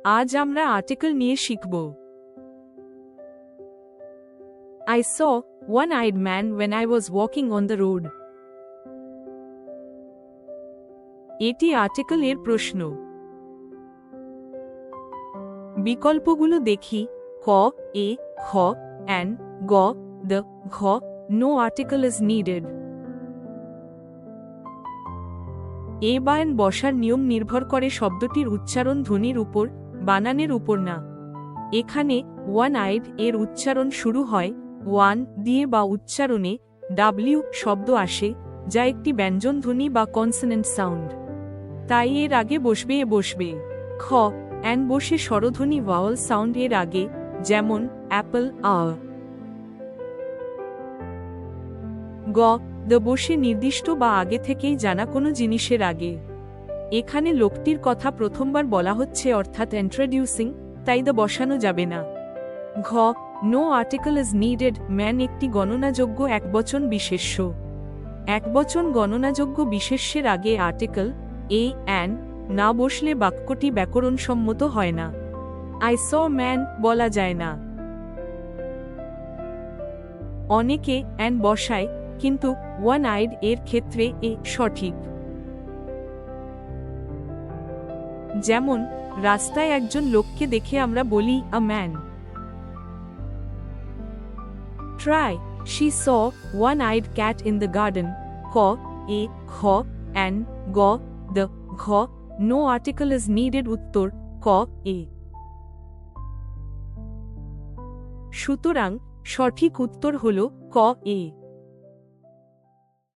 আজ আমরা আর্টিকেল নিয়ে শিখব। I saw one-eyed man when I was walking on the road. এটি আর্টিকেল এর প্রশ্ন। বিকল্পগুলো দেখি। ক, এ, খ, অ্যান, গ, দ্য, ঘ, no article is needed. এ বা এন বসার নিয়ম নির্ভর করে শব্দটির উচ্চারণ ধ্বনির উপর, বানানের উপর না। এখানে ওয়ান আইড এর উচ্চারণ শুরু হয় ওয়ান দিয়ে বা উচ্চারণে ডাব্লিউ শব্দ আসে, যা একটি ব্যঞ্জন ধ্বনি বা কনসোনেন্ট সাউন্ড। তাই এর আগে বসবে এ বসবে। খ, অ্যান বসে স্বরধ্বনি ভাওয়াল সাউন্ড এর আগে, যেমন অ্যাপল আ। গ, দ্য বসে নির্দিষ্ট বা আগে থেকেই জানা কোনো জিনিসের আগে। এখানে লোকটির কথা প্রথমবার বলা হচ্ছে, অর্থাৎ ইন্ট্রোডিউসিং, তাই দ্য বসানো যাবে না। ঘ, no article is needed man একটি গণনাযোগ্য একবচন বিশেষ্য। একবচন গণনাযোগ্য বিশেষ্যের আগে আর্টিকেল এ, অ্যান না বসলে বাক্যটি ব্যাকরণসম্মত হয় না। আই স ম্যান বলা যায় না। অনেকে অ্যান বসায়, কিন্তু ওয়ান আইড এর ক্ষেত্রে এ সঠিক। যেমন রাস্তায় একজন লোককে দেখে আমরা বলি a man. Try, she saw one-I'd cat in the garden. ক, এ, খ, অ্যান, গ, দ্য, ঘ, নো আর্টিকেল ইজ নিডেড। উত্তর ক, এ। সুতরাং সঠিক উত্তর হল ক, এ।